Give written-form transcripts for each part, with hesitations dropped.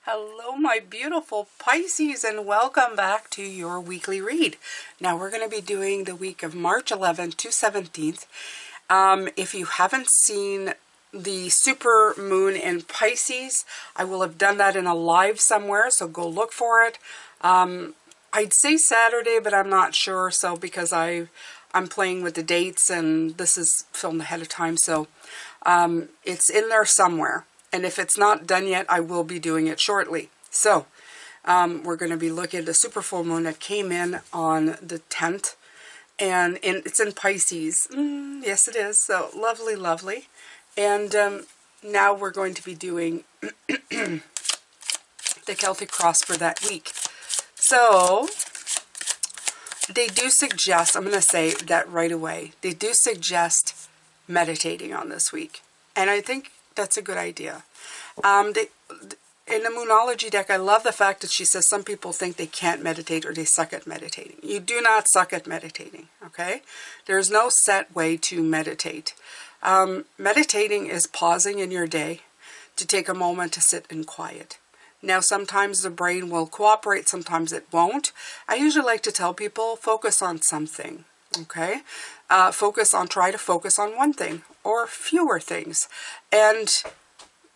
Hello, my beautiful Pisces, and welcome back to your weekly read. Now, we're going to be doing the week of March 11th to 17th. If you haven't seen the super moon in Pisces, I will have done that in a live somewhere, so go look for it. I'd say Saturday, but I'm not sure, so because I'm playing with the dates, and this is filmed ahead of time, so it's in there somewhere. And if it's not done yet, I will be doing it shortly. So, we're going to be looking at the super full moon that came in on the 10th. And it's in Pisces. Yes, it is. So, lovely, lovely. And now we're going to be doing the Celtic cross for that week. So, they do suggest, I'm going to say that right away, they do suggest meditating on this week. And I think that's a good idea. In the Moonology deck, I love the fact that she says some people think they can't meditate or they suck at meditating. You do not suck at meditating, okay? There's no set way to meditate. Meditating is pausing in your day to take a moment to sit in quiet. Now, sometimes the brain will cooperate, sometimes it won't. I usually like to tell people, focus on something, okay? Try to focus on one thing or fewer things. And,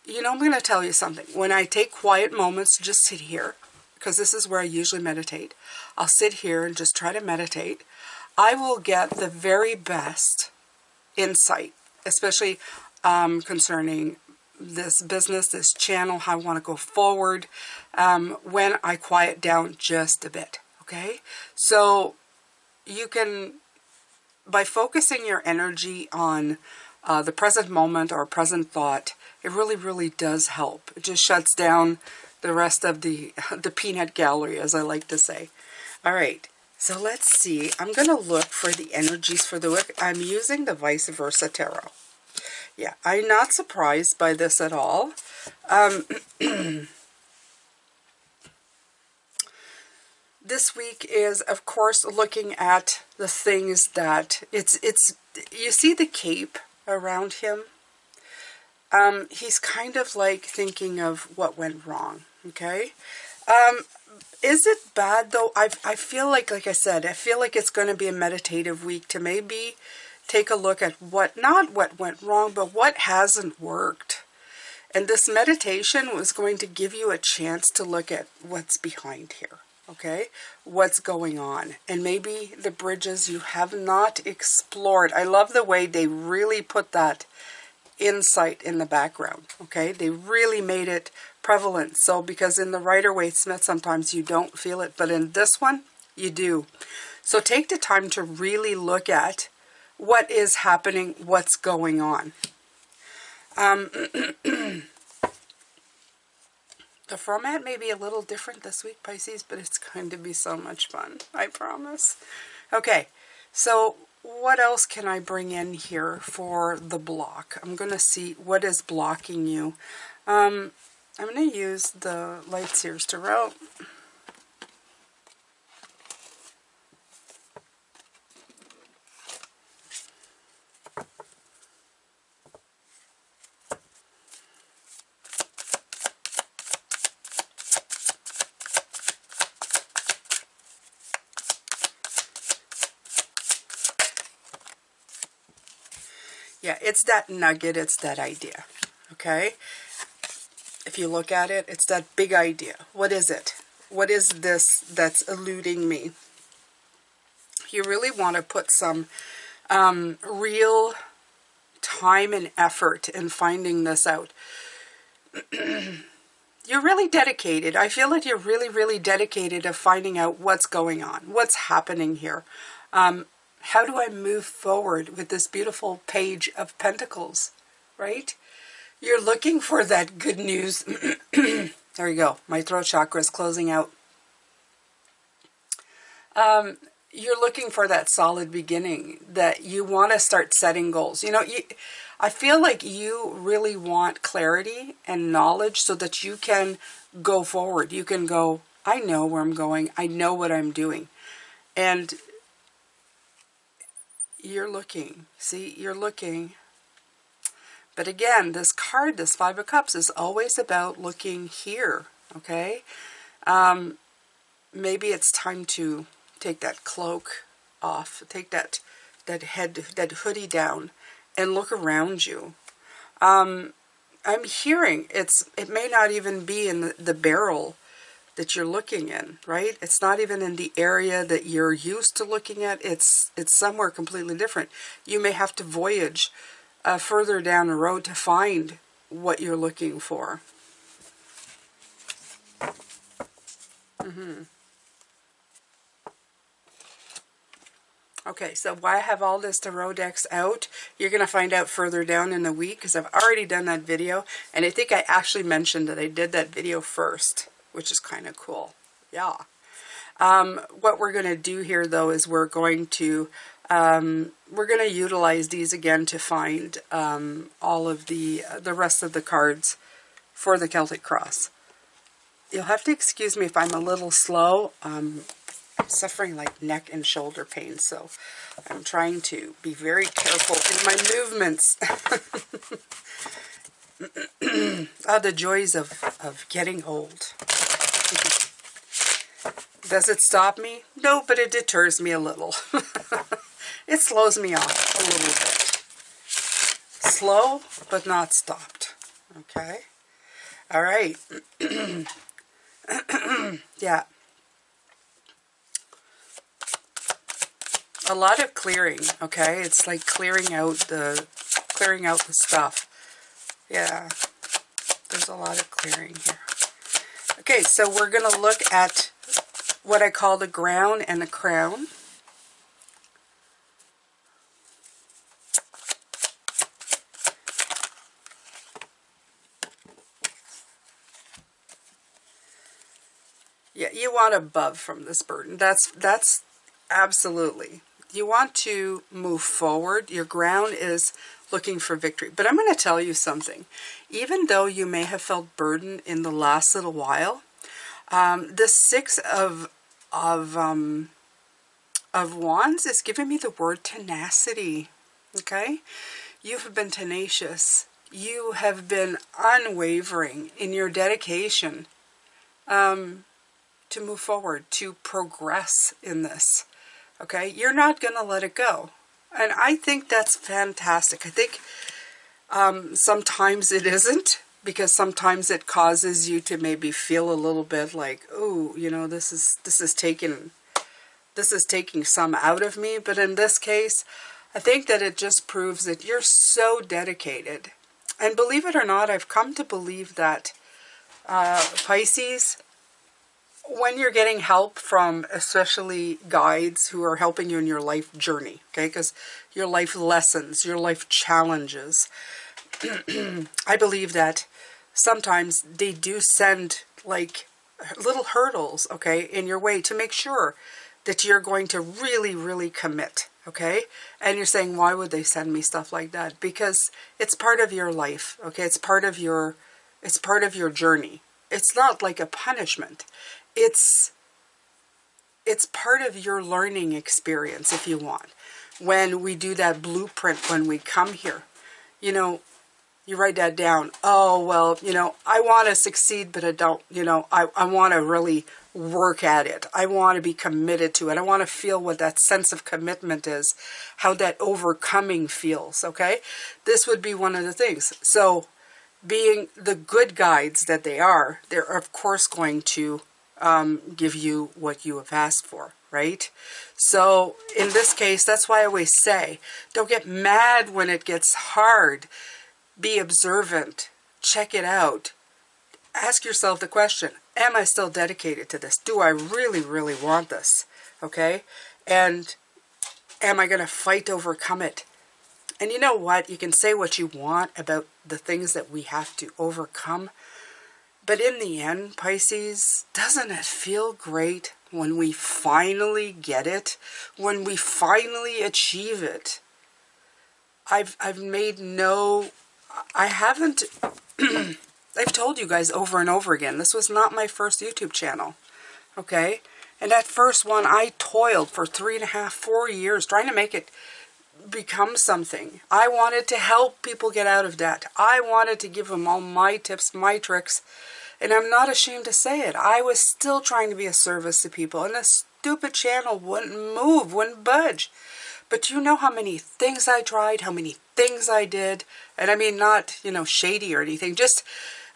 you know, I'm going to tell you something. When I take quiet moments, just sit here, because this is where I usually meditate. I'll sit here and just try to meditate. I will get the very best insight, especially concerning this business, this channel, how I want to go forward, when I quiet down just a bit, okay? So you can, by focusing your energy on the present moment or present thought, it really, really does help. It just shuts down the rest of the peanut gallery, as I like to say. All right, so let's see. I'm going to look for the energies for the week. I'm using the Vice Versa Tarot. Yeah, I'm not surprised by this at all. This week is, of course, looking at the things that you see the cape around him. He's kind of like thinking of what went wrong, okay? Is it bad, though? I feel like I said, I feel like it's going to be a meditative week to maybe take a look at not what went wrong, but what hasn't worked. And this meditation was going to give you a chance to look at what's behind here, okay? What's going on. And maybe the bridges you have not explored. I love the way they really put that insight in the background, okay? They really made it prevalent. So because in the Rider-Waite-Smith sometimes you don't feel it, but in this one you do. So take the time to really look at what is happening, what's going on. The format may be a little different this week, Pisces, but it's going to be so much fun, I promise. Okay, so what else can I bring in here for the block? I'm going to see what is blocking you. I'm going to use the Light Seers Tarot. Yeah, it's that nugget, it's that idea, okay? If you look at it, it's that big idea. What is it? What is this that's eluding me? You really want to put some real time and effort in finding this out. You're really dedicated. I feel like you're really, really dedicated to finding out what's going on, what's happening here. How do I move forward with this beautiful Page of Pentacles, right? You're looking for that good news. There you go. My throat chakra is closing out. You're looking for that solid beginning, that you want to start setting goals. You know, I feel like you really want clarity and knowledge so that you can go forward. You can go, I know where I'm going. I know what I'm doing. And you're looking. See, you're looking. But again, this card, this Five of Cups, is always about looking here. okay? Maybe it's time to take that cloak off, take that hoodie down, and look around you. I'm hearing it may not even be in the barrel that you're looking in, right? It's not even in the area that you're used to looking at. It's somewhere completely different. You may have to voyage further down the road to find what you're looking for. Okay, so why I have all this tarot decks out, you're going to find out further down in the week, because I've already done that video, and I think I actually mentioned that I did that video first, which is kind of cool. Yeah. What we're going to do here, though, is we're going to utilize these again to find all of the rest of the cards for the Celtic Cross. You'll have to excuse me if I'm a little slow. I'm suffering like neck and shoulder pain, so I'm trying to be very careful in my movements. The joys of getting old. Does it stop me? No, but it deters me a little. It slows me off a little bit. Slow, but not stopped. Okay? All right. Yeah. A lot of clearing, okay? It's like clearing out the stuff. Yeah. There's a lot of clearing here. Okay, so we're going to look at what I call the ground and the crown. Yeah, you want above from this burden. That's absolutely. You want to move forward. Your ground is looking for victory. But I'm going to tell you something. Even though you may have felt burden in the last little while, the Six of Wands is giving me the word tenacity. Okay? You have been tenacious. You have been unwavering in your dedication to move forward, to progress in this. Okay? You're not going to let it go. And I think that's fantastic. I think sometimes it isn't, because sometimes it causes you to maybe feel a little bit like, oh, you know, this is taking some out of me. But in this case, I think that it just proves that you're so dedicated. And believe it or not, I've come to believe that Pisces, when you're getting help from especially guides who are helping you in your life journey, okay, because your life lessons, your life challenges, I believe that sometimes they do send like little hurdles, okay, in your way to make sure that you're going to really, really commit, okay? And you're saying, why would they send me stuff like that? Because it's part of your life, okay? It's part of your journey. It's not like a punishment. It's part of your learning experience, if you want. When we do that blueprint, when we come here, you know, you write that down. Oh, well, you know, I want to succeed, but I don't, you know, I want to really work at it. I want to be committed to it. I want to feel what that sense of commitment is, how that overcoming feels, okay? This would be one of the things. So being the good guides that they are, they're of course going to give you what you have asked for, right? So in this case, that's why I always say, don't get mad when it gets hard. Be observant. Check it out. Ask yourself the question, am I still dedicated to this? Do I really, really want this? Okay? And am I going to fight to overcome it? And you know what? You can say what you want about the things that we have to overcome. But in the end, Pisces, doesn't it feel great when we finally get it? When we finally achieve it? I've told you guys over and over again, this was not my first YouTube channel, okay? And that first one, I toiled for 3.5, 4 years trying to make it become something. I wanted to help people get out of debt. I wanted to give them all my tips, my tricks, And I'm not ashamed to say it. I was still trying to be a service to people, and the stupid channel wouldn't move, wouldn't budge. But do you know how many things I tried, how many things I did? And I mean, not, you know, shady or anything, just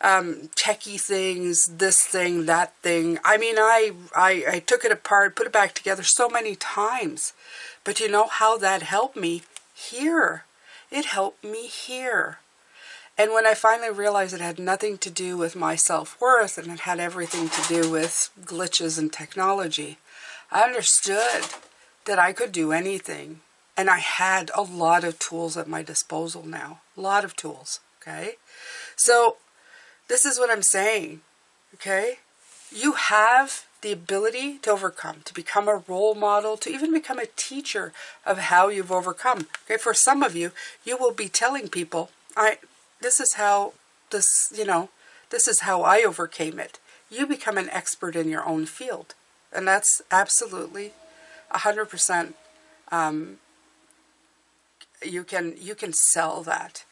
techie things, this thing, that thing. I mean, I took it apart, put it back together so many times. But you know how that helped me? Here. It helped me here. And when I finally realized it had nothing to do with my self-worth and it had everything to do with glitches and technology, I understood that I could do anything. And I had a lot of tools at my disposal now. A lot of tools, okay? So this is what I'm saying, okay? You have the ability to overcome, to become a role model, to even become a teacher of how you've overcome. Okay, for some of you, you will be telling people, this is how I overcame it. You become an expert in your own field. And that's absolutely 100%, you can sell that.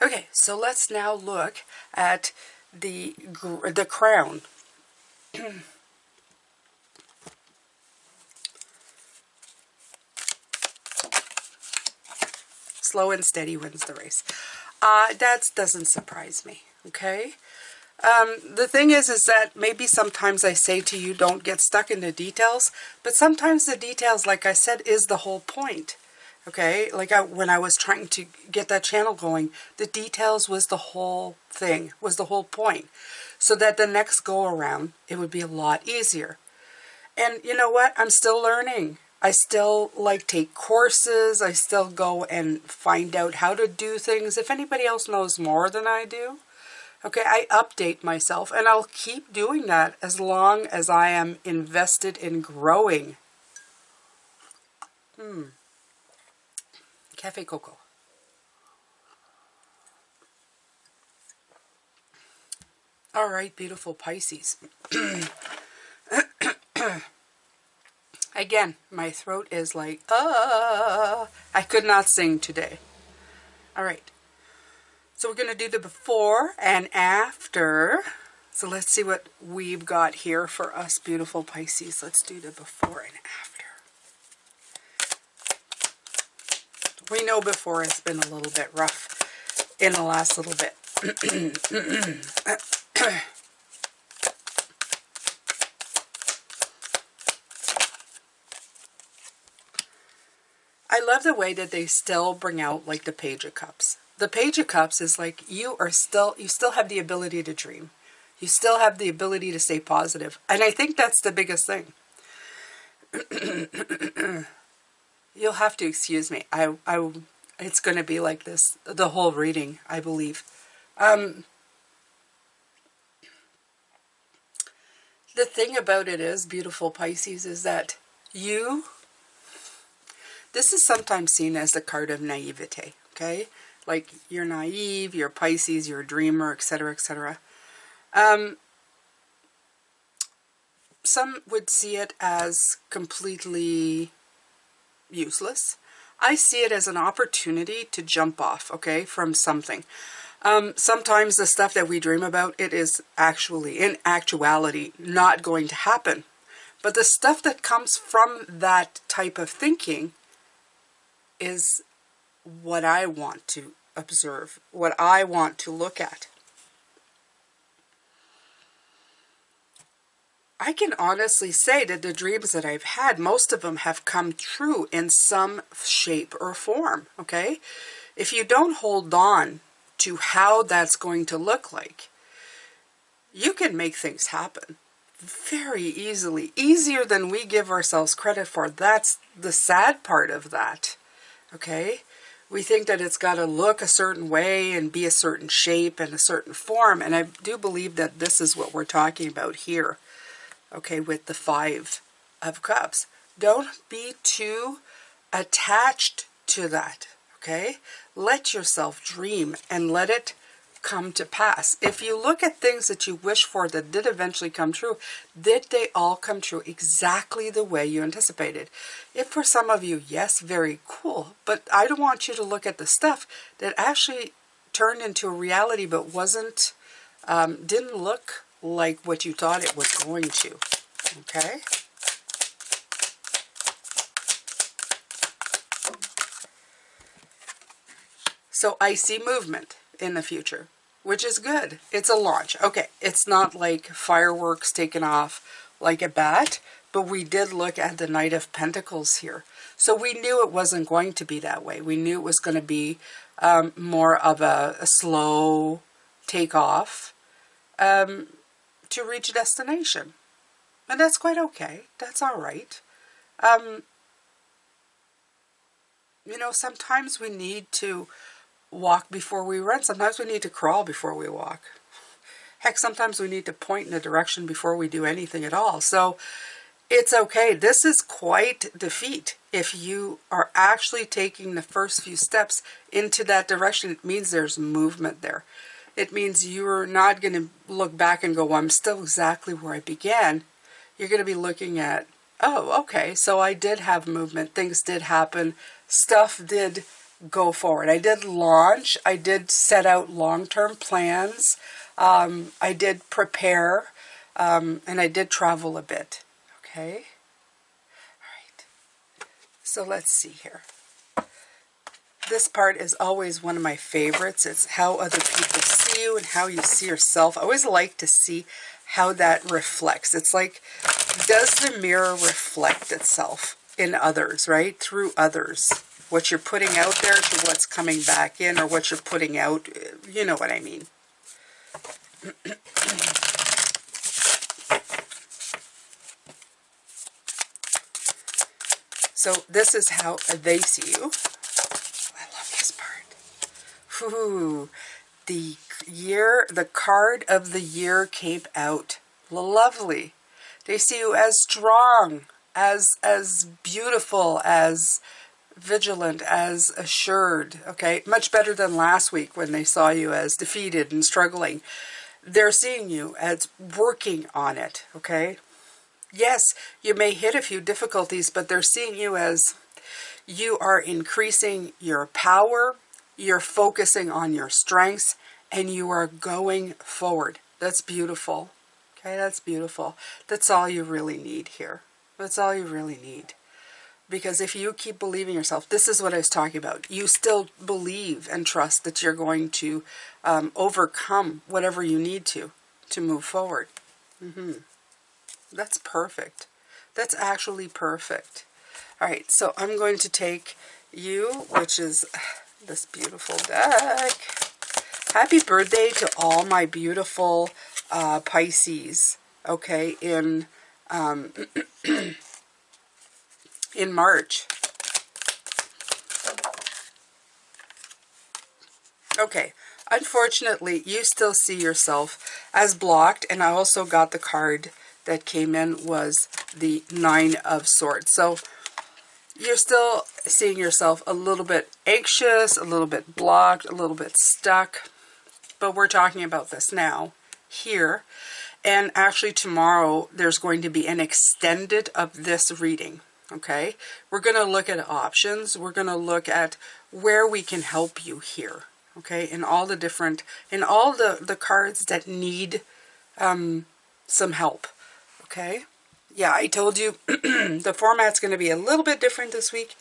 Okay, so let's now look at the crown. Slow and steady wins the race. That doesn't surprise me, okay? The thing is that maybe sometimes I say to you, don't get stuck in the details, but sometimes the details, like I said, is the whole point, okay? Like when I was trying to get that channel going, the details was the whole thing, was the whole point, so that the next go around, it would be a lot easier. And you know what? I'm still learning. I still take courses. I still go and find out how to do things. If anybody else knows more than I do, okay, I update myself, and I'll keep doing that as long as I am invested in growing. Cafe Coco. All right, beautiful Pisces. Again, my throat is like, I could not sing today. All right. So we're going to do the before and after. So let's see what we've got here for us beautiful Pisces. Let's do the before and after. We know before has been a little bit rough in the last little bit. I love the way that they still bring out like the Page of Cups. The Page of Cups is like you still have the ability to dream. You still have the ability to stay positive. And I think that's the biggest thing. You'll have to excuse me. It's going to be like this the whole reading, I believe. The thing about it is, beautiful Pisces, is that this is sometimes seen as the card of naivete, okay? Like, you're naive, you're Pisces, you're a dreamer, etc., etc. Some would see it as completely useless. I see it as an opportunity to jump off, okay, from something. Sometimes the stuff that we dream about, it is actually, in actuality, not going to happen. But the stuff that comes from that type of thinking is what I want to observe, what I want to look at. I can honestly say that the dreams that I've had, most of them have come true in some shape or form, okay? If you don't hold on to how that's going to look like, you can make things happen very easily, easier than we give ourselves credit for. That's the sad part of that, okay? We think that it's got to look a certain way and be a certain shape and a certain form, and I do believe that this is what we're talking about here, okay, with the Five of Cups. Don't be too attached to that, okay? Let yourself dream and let it come to pass. If you look at things that you wish for that did eventually come true, did they all come true exactly the way you anticipated? If for some of you, yes, very cool, but I don't want you to look at the stuff that actually turned into a reality but didn't look like what you thought it was going to. Okay? So I see movement in the future, which is good. It's a launch. Okay, it's not like fireworks taken off like a bat, but we did look at the Knight of Pentacles here. So we knew it wasn't going to be that way. We knew it was going to be more of a slow takeoff to reach a destination. And that's quite okay. That's all right. You know, sometimes we need to walk before we run. Sometimes we need to crawl before we walk. Heck, sometimes we need to point in a direction before we do anything at all. So it's okay. This is quite the feat. If you are actually taking the first few steps into that direction, it means there's movement there. It means you're not going to look back and go, well, I'm still exactly where I began. You're going to be looking at, oh, okay, so I did have movement. Things did happen. Stuff did go forward. I did launch. I did set out long-term plans. I did prepare. And I did travel a bit. Okay? All right. So let's see here. This part is always one of my favorites. It's how other people see you and how you see yourself. I always like to see how that reflects. It's like, does the mirror reflect itself in others, right? Through others. What you're putting out there to what's coming back in, or what you're putting out, you know what I mean. So this is how they see you. I love this part. Ooh, the card of the year came out. Lovely. They see you as strong, as beautiful, as vigilant, as assured. Okay, much better than last week when they saw you as defeated and struggling. They're seeing you as working on it. Okay. Yes, you may hit a few difficulties, but they're seeing you as you are increasing your power, you're focusing on your strengths, and you are going forward. That's beautiful. Okay, that's beautiful. That's all you really need here. That's all you really need. Because if you keep believing yourself, this is what I was talking about. You still believe and trust that you're going to overcome whatever you need to move forward. That's perfect. That's actually perfect. All right, so I'm going to take you, which is this beautiful deck. Happy birthday to all my beautiful Pisces, okay, in March. Okay, unfortunately, you still see yourself as blocked, and I also got the card that came in was the Nine of Swords. So you're still seeing yourself a little bit anxious, a little bit blocked, a little bit stuck. But we're talking about this now, here. And actually tomorrow, there's going to be an extended of this reading. Okay? We're going to look at options. We're going to look at where we can help you here. Okay? In all the different, in all the cards that need some help. Okay? Yeah, I told you the format's going to be a little bit different this week,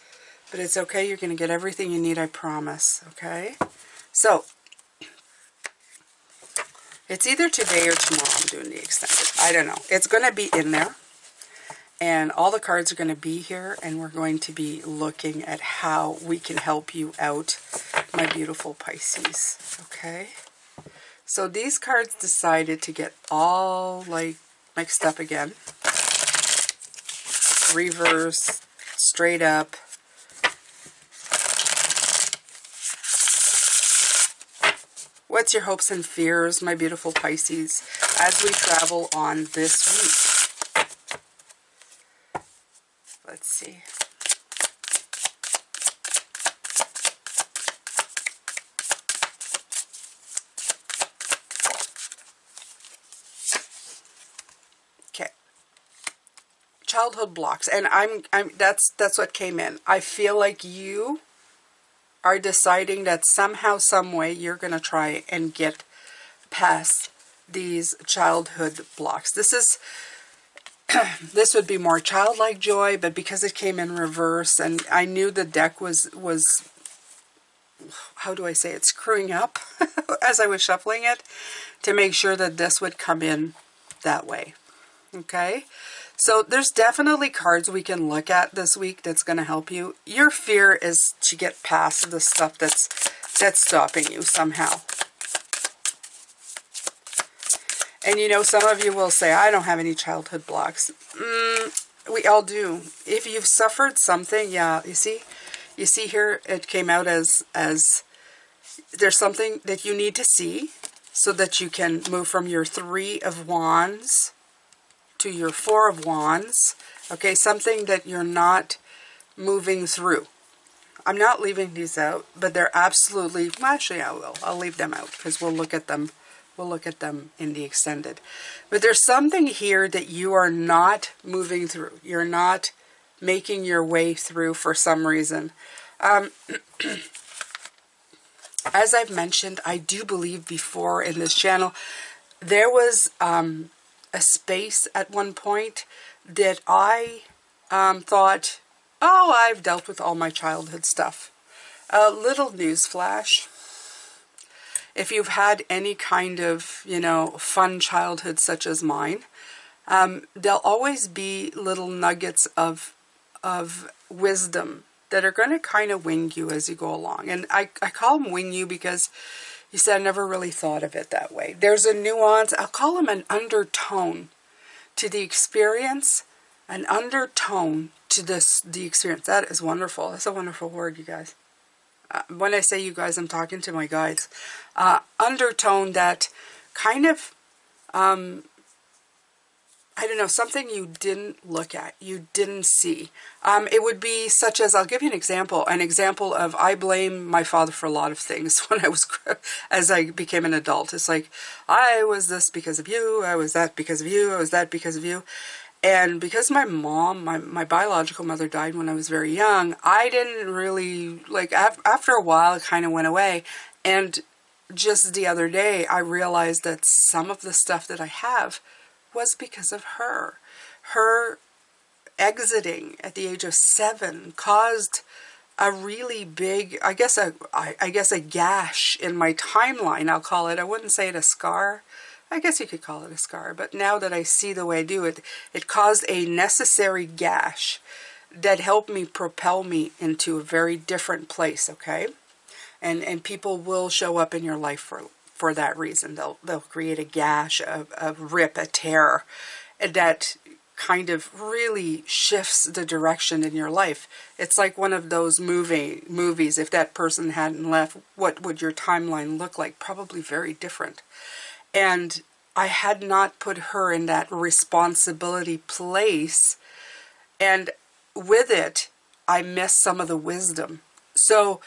but it's okay. You're going to get everything you need, I promise. Okay? So, it's either today or tomorrow I'm doing the extended. I don't know. It's going to be in there, and all the cards are going to be here, and we're going to be looking at how we can help you out, my beautiful Pisces. Okay? So, these cards decided to get all, like, mixed up again. Reverse, straight up. What's your hopes and fears, my beautiful Pisces, as we travel on this week? Let's see. Okay. Childhood blocks, and that's what came in. I feel like you are deciding that somehow, some way, you're going to try and get past these childhood blocks. This would be more childlike joy, but because it came in reverse, and I knew the deck was how do I say it, screwing up as I was shuffling it, to make sure that this would come in that way. Okay, so there's definitely cards we can look at this week that's going to help you. Your fear is to get past the stuff that's stopping you somehow. And you know, some of you will say, I don't have any childhood blocks. We all do. If you've suffered something, yeah, you see here, it came out as there's something that you need to see so that you can move from your 3 of Wands to your 4 of Wands. Okay, something that you're not moving through. I'm not leaving these out, but they're absolutely, well, actually I will. I'll leave them out because we'll look at them. We'll look at them in the extended. But there's something here that you are not moving through. You're not making your way through for some reason. As I've mentioned, I do believe before in this channel, there was a space at one point that I thought, oh, I've dealt with all my childhood stuff. A little news flash. If you've had any kind of, you know, fun childhood such as mine, there'll always be little nuggets of wisdom that are going to kind of wing you as you go along. And I call them wing you because you said I never really thought of it that way. There's a nuance, I'll call them an undertone to the experience, an undertone to the experience. That is wonderful. That's a wonderful word, you guys. When I say you guys, I'm talking to my guides. Undertone that kind of, I don't know, something you didn't look at, you didn't see. It would be such as, I'll give you an example of, I blame my father for a lot of things when I was, as I became an adult. It's like, I was this because of you, I was that because of you, I was that because of you. And because my mom, my biological mother died when I was very young, I didn't really, like, after a while, it kind of went away. And just the other day, I realized that some of the stuff that I have was because of her. Her exiting at the age of 7 caused a really big, I guess a gash in my timeline, I'll call it. I wouldn't say it a scar. I guess you could call it a scar, but now that I see the way I do it, it caused a necessary gash that helped me propel me into a very different place, okay? And people will show up in your life for that reason. They'll create a gash, a rip, a tear that kind of really shifts the direction in your life. It's like one of those movies. If that person hadn't left, what would your timeline look like? Probably very different. And I had not put her in that responsibility place. And with it, I missed some of the wisdom. So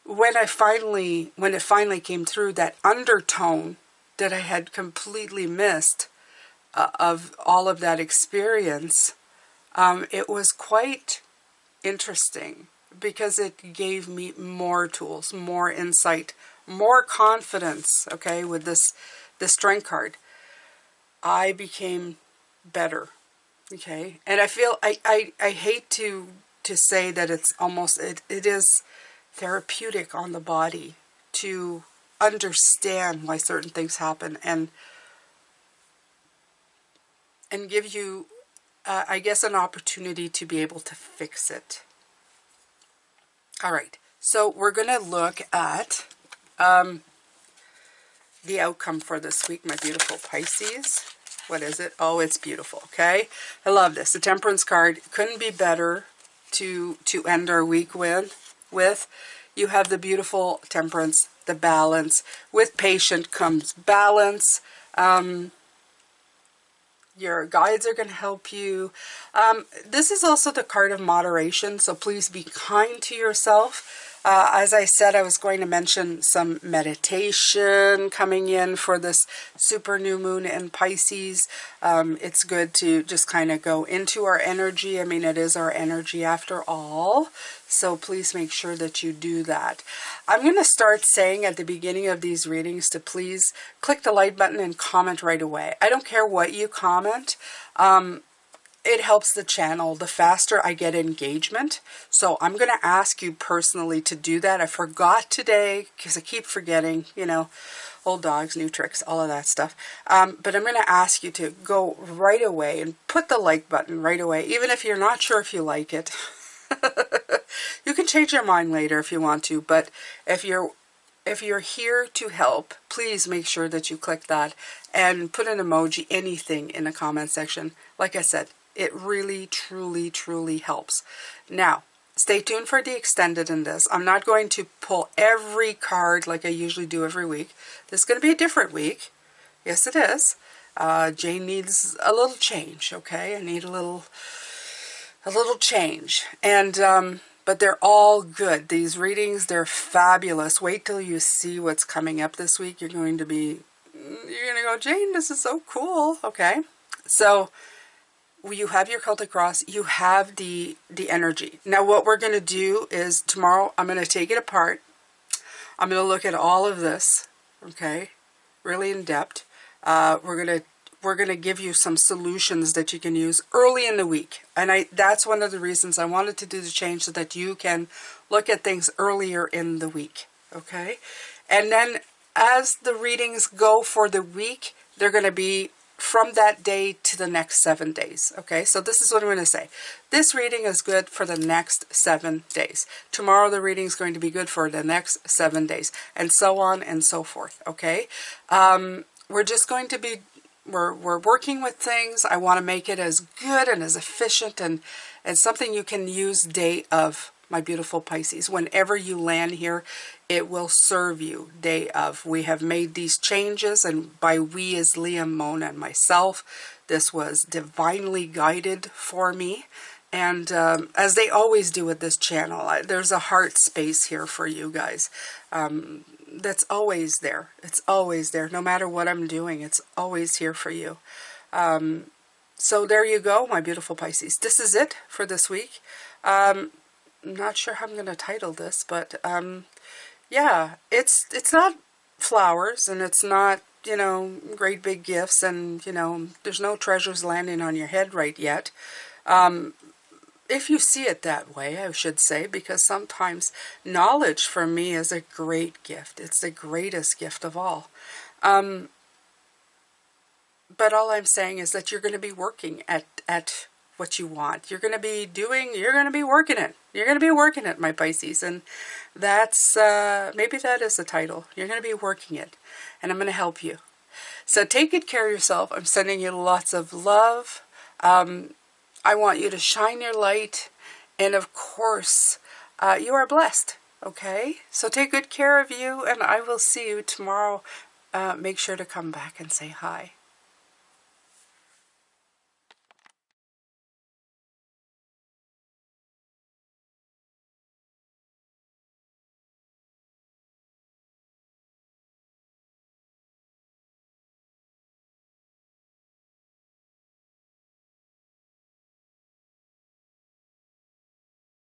when it finally came through, that undertone that I had completely missed of all of that experience, it was quite interesting because it gave me more tools, more insight, more confidence, okay, with this strength card. I became better, okay? And I feel, I hate to say that it's almost, it is therapeutic on the body to understand why certain things happen and give you, I guess, an opportunity to be able to fix it. All right, so we're going to look at the outcome for this week, my beautiful Pisces. What is it? Oh, it's beautiful, okay? I love this. The Temperance card couldn't be better to end our week with. You have the beautiful Temperance, the balance. With patient comes balance. Your guides are going to help you. This is also the card of moderation, so please be kind to yourself. As I said, I was going to mention some meditation coming in for this super new moon in Pisces. It's good to just kind of go into our energy. I mean, it is our energy after all. So please make sure that you do that. I'm going to start saying at the beginning of these readings to please click the like button and comment right away. I don't care what you comment. It helps the channel. The faster I get engagement. So I'm going to ask you personally to do that. I forgot today because I keep forgetting, you know, old dogs, new tricks, all of that stuff. But I'm going to ask you to go right away and put the like button right away, even if you're not sure if you like it. You can change your mind later if you want to, but if you're here to help, please make sure that you click that and put an emoji, anything in the comment section. Like I said, it really, truly, truly helps. Now, stay tuned for the extended in this. I'm not going to pull every card like I usually do every week. This is going to be a different week. Yes, it is. Jane needs a little change, okay? I need a little change. And, but they're all good. These readings, they're fabulous. Wait till you see what's coming up this week. You're going to go, Jane, this is so cool. Okay. So, you have your Celtic cross, you have the energy. Now what we're going to do is tomorrow I'm going to take it apart. I'm going to look at all of this, okay, really in depth. We're going to give you some solutions that you can use early in the week. And that's one of the reasons I wanted to do the change, so that you can look at things earlier in the week, okay? And then as the readings go for the week, they're going to be from that day to the next 7 days. Okay, so this is what I'm going to say. This reading is good for the next 7 days. Tomorrow the reading is going to be good for the next 7 days, and so on and so forth. Okay, we're just going to be, we're working with things. I want to make it as good and as efficient and something you can use day of, my beautiful Pisces. Whenever you land here, it will serve you day of. We have made these changes, and by we as Liam, Mona, and myself, this was divinely guided for me. And as they always do with this channel, there's a heart space here for you guys. That's always there. It's always there. No matter what I'm doing, it's always here for you. So there you go, my beautiful Pisces. This is it for this week. I'm not sure how I'm going to title this, but yeah, it's not flowers, and it's not, you know, great big gifts, and, you know, there's no treasures landing on your head right yet. If you see it that way, I should say, because sometimes knowledge for me is a great gift. It's the greatest gift of all. But all I'm saying is that you're going to be working at what you want. You're going to be doing, you're going to be working it. You're going to be working it, my Pisces. And that's, maybe that is the title. You're going to be working it. And I'm going to help you. So take good care of yourself. I'm sending you lots of love. I want you to shine your light. And of course, you are blessed. Okay? So take good care of you. And I will see you tomorrow. Make sure to come back and say hi.